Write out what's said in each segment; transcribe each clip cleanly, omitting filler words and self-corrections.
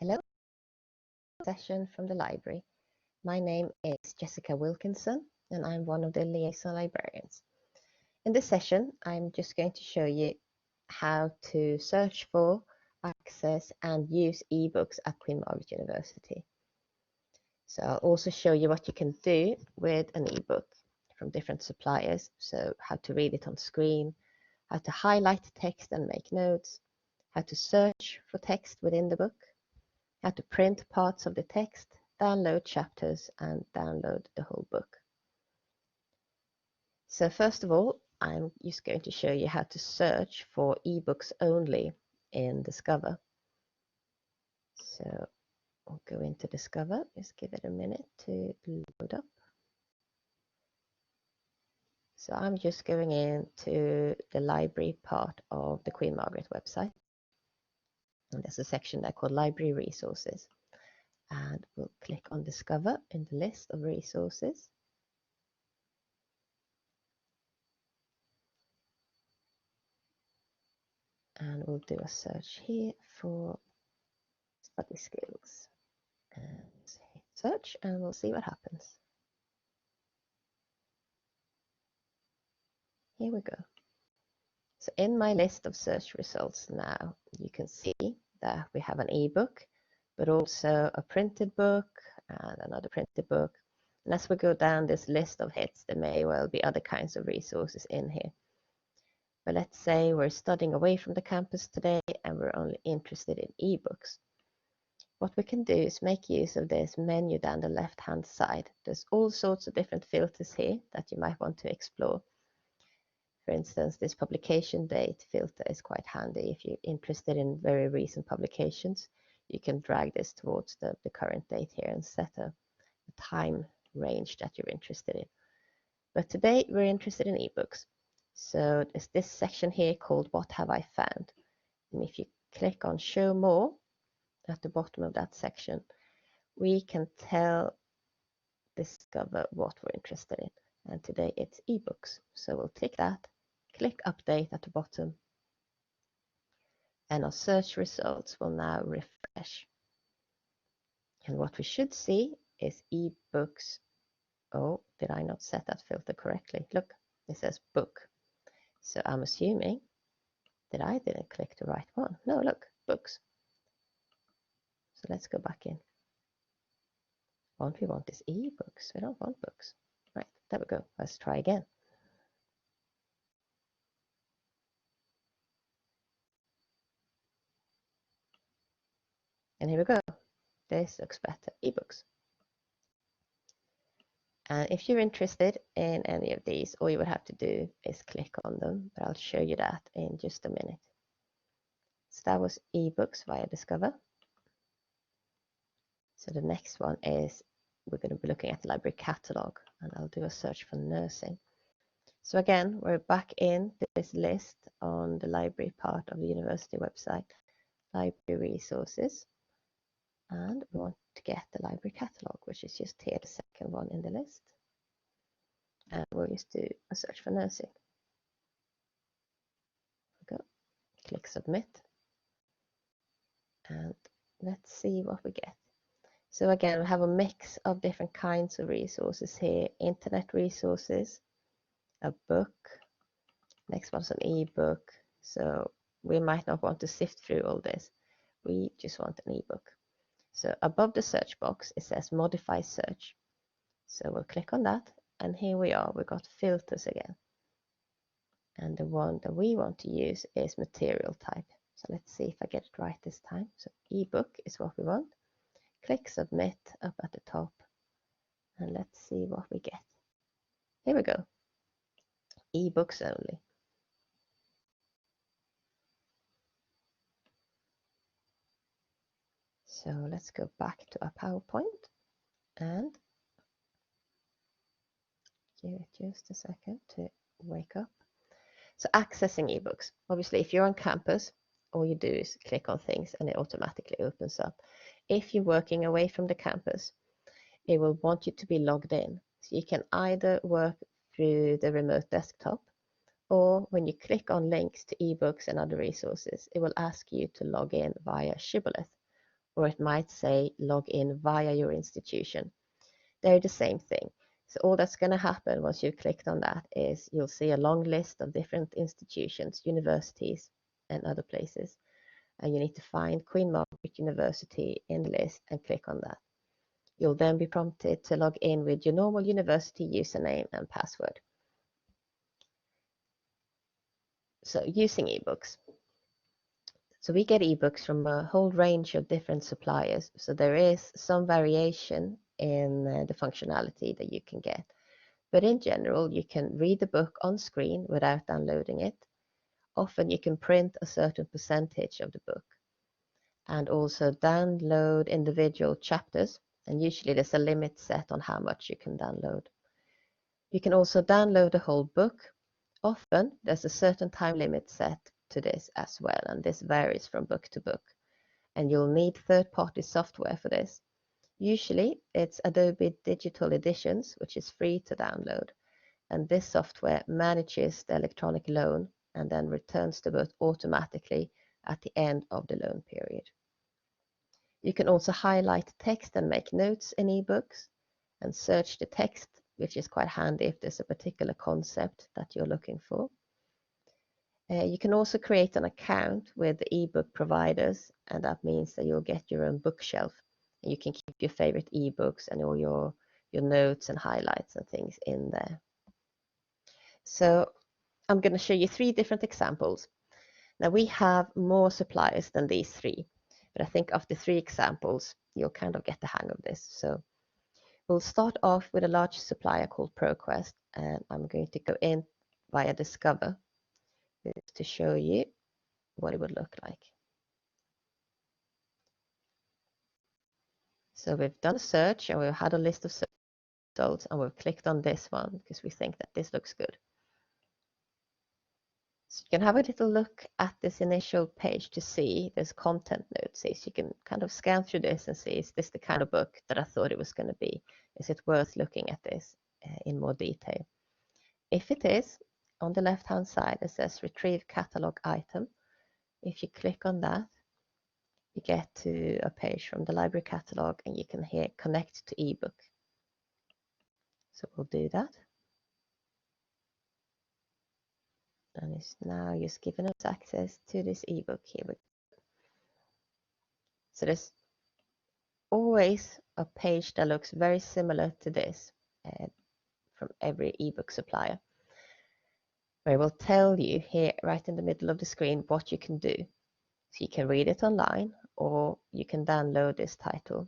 Hello, session from the library. My name is Jessica Wilkinson, and I'm one of the liaison librarians. In this session, I'm just going to show you how to search for, access, and use ebooks at Queen Margaret University. So I'll also show you what you can do with an ebook from different suppliers. So how to read it on screen, how to highlight text and make notes, how to search for text within the book, how to print parts of the text, download chapters, and download the whole book. So first of all, I'm just going to show you how to search for ebooks only in Discover. So we'll go into Discover, just give it a minute to load up. So I'm just going into the library part of the Queen Margaret website. And there's a section there called Library Resources. And we'll click on Discover in the list of resources. And we'll do a search here for study skills. And hit search, and we'll see what happens. Here we go. So in my list of search results now, you can see that we have an ebook, but also a printed book and another printed book. And as we go down this list of hits, there may well be other kinds of resources in here. But let's say we're studying away from the campus today and we're only interested in ebooks. What we can do is make use of this menu down the left-hand side. There's all sorts of different filters here that you might want to explore. For instance, this publication date filter is quite handy. If you're interested in very recent publications, you can drag this towards the current date here and set a time range that you're interested in. But today we're interested in ebooks. So there's this section here called What Have I Found? And if you click on Show More at the bottom of that section, we can tell Discover what we're interested in. And today it's ebooks. So we'll tick that, click Update at the bottom, and our search results will now refresh. And what we should see is ebooks. Oh, did I not set that filter correctly? Look, it says book. So I'm assuming that I didn't click the right one. No, look, books. So let's go back in. What we want is ebooks. We don't want books. Right, there we go. Let's try again. And here we go. This looks better. Ebooks. And if you're interested in any of these, all you would have to do is click on them. But I'll show you that in just a minute. So that was ebooks via Discover. So the next one is we're going to be looking at the library catalog, and I'll do a search for nursing. So again, we're back in this list on the library part of the university website, library resources. And we want to get the library catalog, which is just here, the second one in the list. And we'll just do a search for nursing. Go, click submit. And let's see what we get. So again, we have a mix of different kinds of resources here. Internet resources, a book, next one's an ebook. So we might not want to sift through all this. We just want an ebook. So above the search box, it says modify search. So we'll click on that, and here we are. We've got filters again. And the one that we want to use is material type. So let's see if I get it right this time. So ebook is what we want. Click submit up at the top, and let's see what we get. Here we go. Ebooks only. So let's go back to our PowerPoint and give it just a second to wake up. So accessing ebooks. Obviously, if you're on campus, all you do is click on things and it automatically opens up. If you're working away from the campus, it will want you to be logged in. So you can either work through the remote desktop, or when you click on links to ebooks and other resources, it will ask you to log in via Shibboleth, or it might say log in via your institution. They're the same thing. So all that's going to happen once you've clicked on that is you'll see a long list of different institutions, universities, and other places. And you need to find Queen Margaret University in the list and click on that. You'll then be prompted to log in with your normal university username and password. So using ebooks. So we get ebooks from a whole range of different suppliers. So there is some variation in the functionality that you can get. But in general, you can read the book on screen without downloading it. Often you can print a certain percentage of the book and also download individual chapters. And usually there's a limit set on how much you can download. You can also download the whole book. Often there's a certain time limit set to this as well, and this varies from book to book. And you'll need third-party software for this. Usually it's Adobe Digital Editions, which is free to download. And this software manages the electronic loan and then returns the book automatically at the end of the loan period. You can also highlight text and make notes in ebooks and search the text, which is quite handy if there's a particular concept that you're looking for. You can also create an account with the ebook providers, and that means that you'll get your own bookshelf. And you can keep your favorite ebooks and all your notes and highlights and things in there. So I'm going to show you 3 different examples. Now we have more suppliers than these 3, but I think after 3 examples, you'll kind of get the hang of this. So we'll start off with a large supplier called Proquest, and I'm going to go in via Discover to show you what it would look like. So we've done a search and we've had a list of results and we've clicked on this one because we think that this looks good. So you can have a little look at this initial page to see there's content notes. So you can kind of scan through this and see, is this the kind of book that I thought it was going to be? Is it worth looking at this in more detail? If it is, on the left-hand side, it says Retrieve Catalog Item. If you click on that, you get to a page from the library catalog and you can here connect to ebook. So we'll do that. And it's now just giving us access to this ebook here. So there's always a page that looks very similar to this from every ebook supplier, where it will tell you here right in the middle of the screen what you can do. So you can read it online or you can download this title.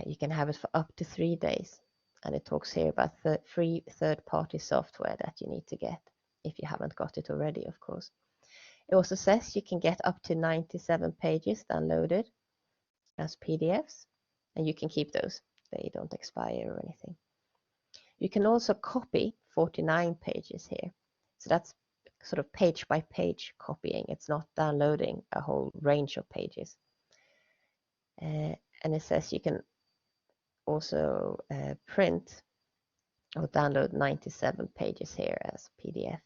You can have it for up to 3 days. And it talks here about free third-party software that you need to get if you haven't got it already, of course. It also says you can get up to 97 pages downloaded as PDFs, and you can keep those. They don't expire or anything. You can also copy 49 pages here. So that's sort of page by page copying. It's not downloading a whole range of pages. And it says you can also print or download 97 pages here as PDF.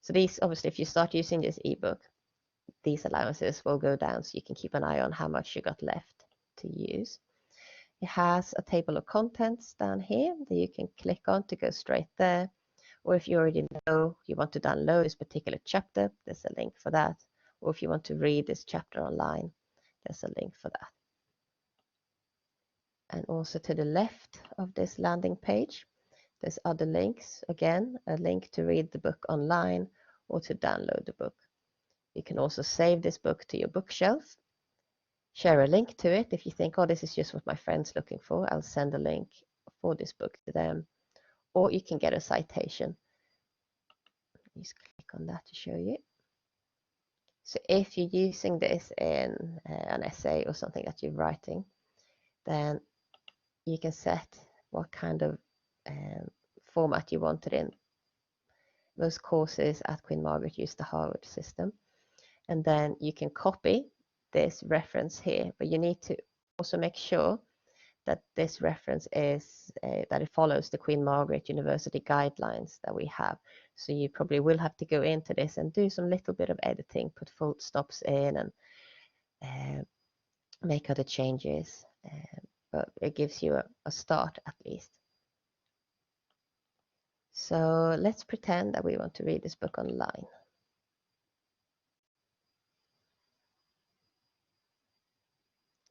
So these, obviously, if you start using this ebook, these allowances will go down, so you can keep an eye on how much you got left to use. It has a table of contents down here that you can click on to go straight there. Or if you already know you want to download this particular chapter, there's a link for that. Or if you want to read this chapter online, there's a link for that. And also to the left of this landing page, there's other links. Again, a link to read the book online or to download the book. You can also save this book to your bookshelf. Share a link to it. If you think, oh, this is just what my friend's looking for, I'll send a link for this book to them. Or you can get a citation. Just click on that to show you. So if you're using this in an essay or something that you're writing, then you can set what kind of format you want it in. Most courses at Queen Margaret use the Harvard system. And then you can copy this reference here, but you need to also make sure that this reference is that it follows the Queen Margaret University guidelines that we have. So you probably will have to go into this and do some little bit of editing, put full stops in make other changes, but it gives you a start at least. So let's pretend that we want to read this book online.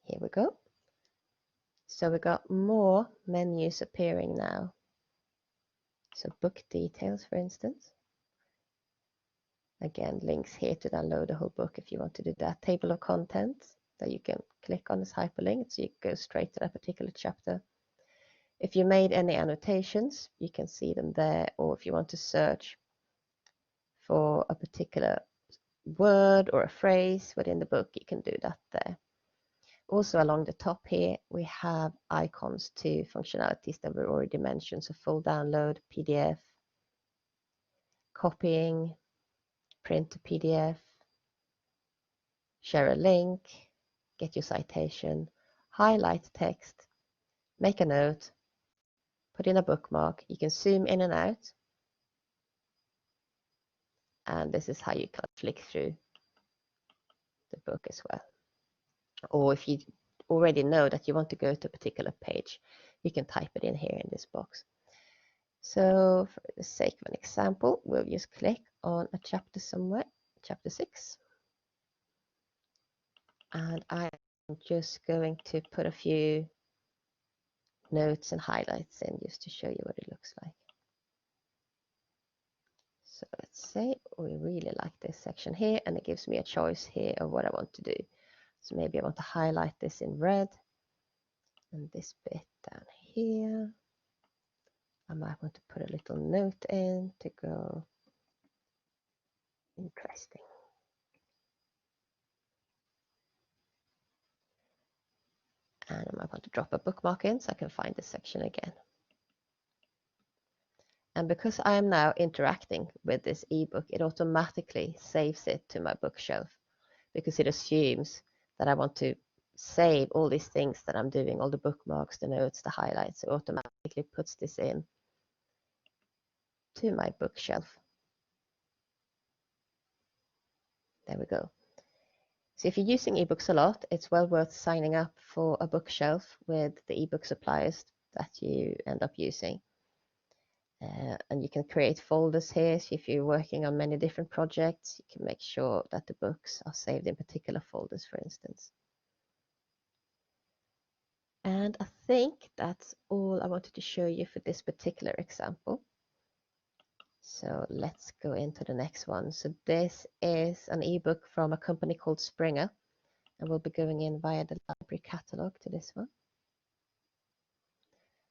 Here we go. So we got more menus appearing now. So book details, for instance. Again, links here to download the whole book if you want to do that. Table of contents that you can click on as hyperlink, so you go straight to that particular chapter. If you made any annotations, you can see them there, or if you want to search for a particular word or a phrase within the book, you can do that there. Also along the top here, we have icons to functionalities that were already mentioned, so full download, PDF, copying, print to PDF, share a link, get your citation, highlight text, make a note, put in a bookmark. You can zoom in and out. And this is how you can flick through the book as well. Or if you already know that you want to go to a particular page, you can type it in here in this box. So for the sake of an example, we'll just click on a chapter somewhere, chapter 6. And I'm just going to put a few notes and highlights in just to show you what it looks like. So let's say we really like this section here, and it gives me a choice here of what I want to do. So maybe I want to highlight this in red, and this bit down here. I might want to put a little note in to go interesting. And I might want to drop a bookmark in so I can find this section again. And because I am now interacting with this ebook, it automatically saves it to my bookshelf because it assumes that I want to save all these things that I'm doing, all the bookmarks, the notes, the highlights. It automatically puts this in to my bookshelf. There we go. So if you're using ebooks a lot, it's well worth signing up for a bookshelf with the ebook suppliers that you end up using. And you can create folders here. So if you're working on many different projects, you can make sure that the books are saved in particular folders, for instance. And I think that's all I wanted to show you for this particular example. So let's go into the next one. So this is an ebook from a company called Springer, and we'll be going in via the library catalog to this one.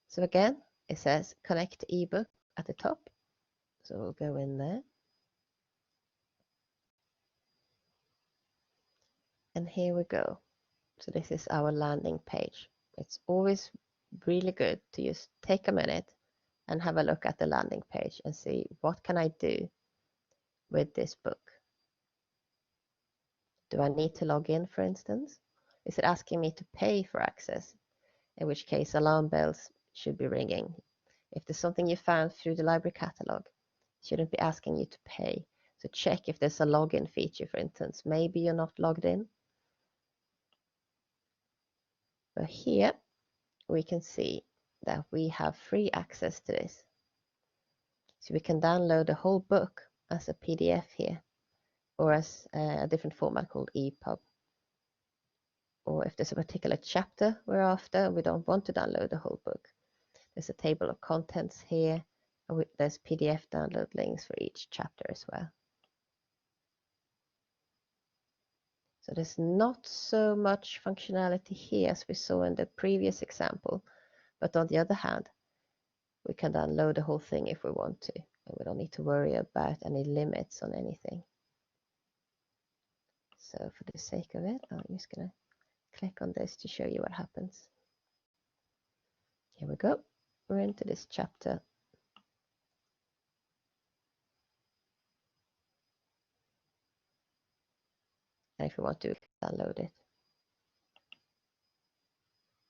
So again, it says connect ebook at the top. So we'll go in there. And here we go. So this is our landing page. It's always really good to just take a minute and have a look at the landing page and see what can I do with this book. Do I need to log in, for instance? Is it asking me to pay for access? In which case alarm bells should be ringing. If there's something you found through the library catalog, it shouldn't be asking you to pay. So check if there's a login feature, for instance. Maybe you're not logged in. But here we can see that we have free access to this. So we can download the whole book as a PDF here, or as a different format called EPUB. Or if there's a particular chapter we're after, we don't want to download the whole book. There's a table of contents here, and there's PDF download links for each chapter as well. So there's not so much functionality here as we saw in the previous example, but on the other hand, we can download the whole thing if we want to, and we don't need to worry about any limits on anything. So for the sake of it, I'm just going to click on this to show you what happens. Here we go. We're into this chapter. And if we want to download it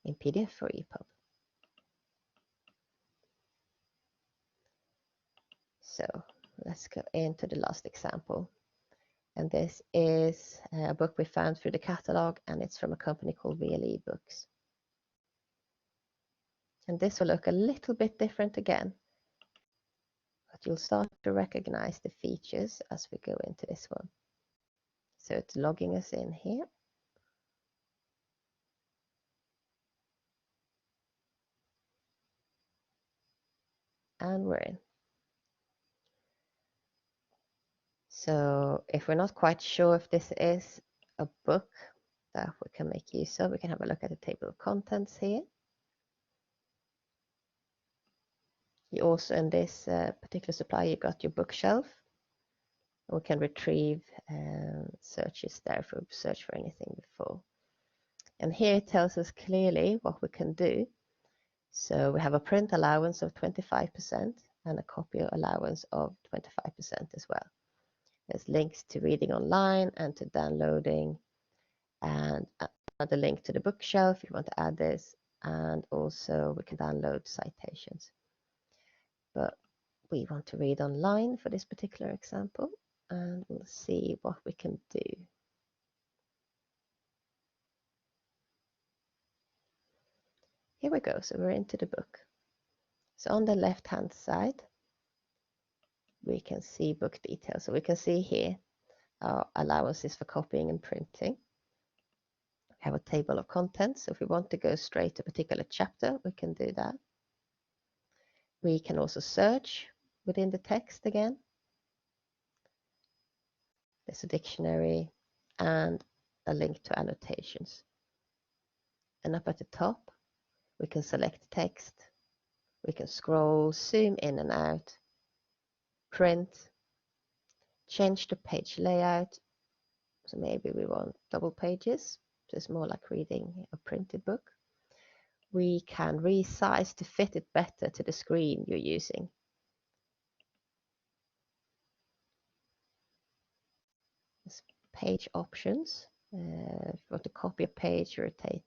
in PDF or EPUB. So let's go into the last example. And this is a book we found through the catalog, and it's from a company called VLE Books. And this will look a little bit different again, but you'll start to recognize the features as we go into this one. So it's logging us in here. And we're in. So if we're not quite sure if this is a book that we can make use of, we can have a look at the table of contents here. You also, in this particular supply, you got your bookshelf. We can retrieve searches there if we've searched for anything before. And here it tells us clearly what we can do. So we have a print allowance of 25% and a copy allowance of 25% as well. There's links to reading online and to downloading, and another link to the bookshelf if you want to add this, and also we can download citations. But we want to read online for this particular example, and we'll see what we can do. Here we go, so we're into the book. So on the left-hand side, we can see book details. So we can see here our allowances for copying and printing. We have a table of contents. So if we want to go straight to a particular chapter, we can do that. We can also search within the text again. There's a dictionary and a link to annotations. And up at the top, we can select text. We can scroll, zoom in and out, print, change the page layout. So maybe we want double pages. So it's more like reading a printed book. We can resize to fit it better to the screen you're using. There's page options. If you want to copy a page, rotate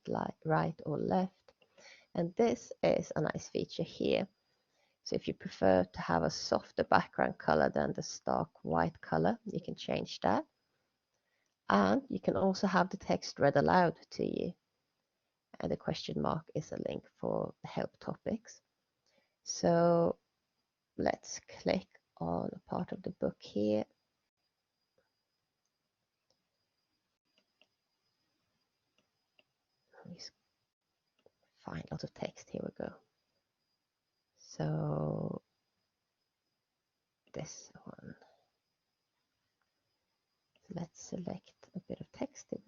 right or left. And this is a nice feature here. So if you prefer to have a softer background color than the stark white color, you can change that. And you can also have the text read aloud to you. And the question mark is a link for the help topics. So let's click on a part of the book here. Let's find lots of text. Here we go. So this one. Let's select a bit of text if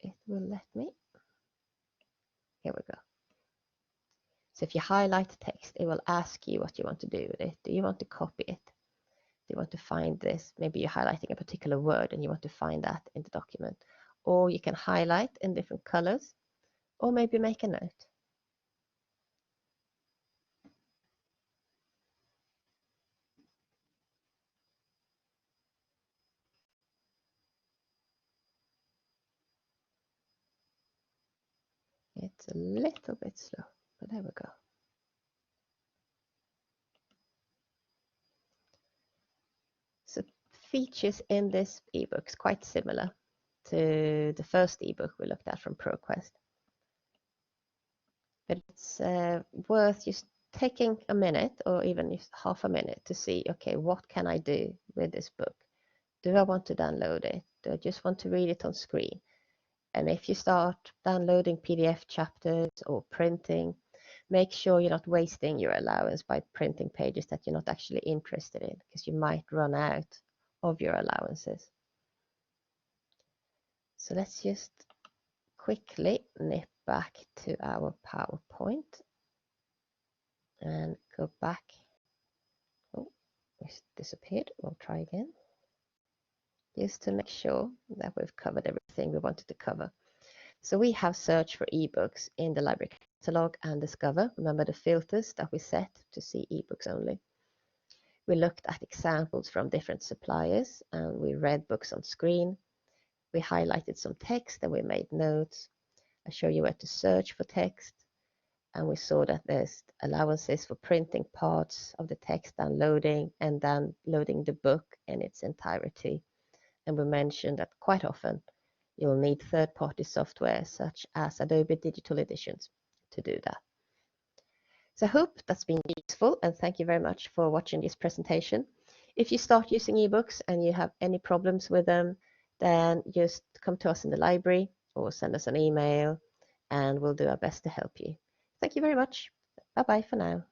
it will let me. Here we go. So if you highlight text, it will ask you what you want to do with it. Do you want to copy it? Do you want to find this? Maybe you're highlighting a particular word and you want to find that in the document. Or you can highlight in different colors, or maybe make a note. It's a little bit slow, but there we go. So features in this ebook is quite similar to the first ebook we looked at from Proquest. But it's worth just taking a minute or even just half a minute to see, okay, what can I do with this book? Do I want to download it? Do I just want to read it on screen? And if you start downloading PDF chapters or printing, make sure you're not wasting your allowance by printing pages that you're not actually interested in, because you might run out of your allowances. So let's just quickly nip back to our PowerPoint and go back. Oh, it's disappeared. We'll try again. Just to make sure that we've covered everything we wanted to cover. So we have search for ebooks in the library catalog and discover. Remember the filters that we set to see ebooks only. We looked at examples from different suppliers and we read books on screen. We highlighted some text and we made notes. I show you where to search for text. And we saw that there's allowances for printing parts of the text, downloading, and downloading the book in its entirety. And we mentioned that quite often you'll need third-party software such as Adobe Digital Editions to do that. So I hope that's been useful, and thank you very much for watching this presentation. If you start using ebooks and you have any problems with them, then just come to us in the library or send us an email, and we'll do our best to help you. Thank you very much. Bye-bye for now.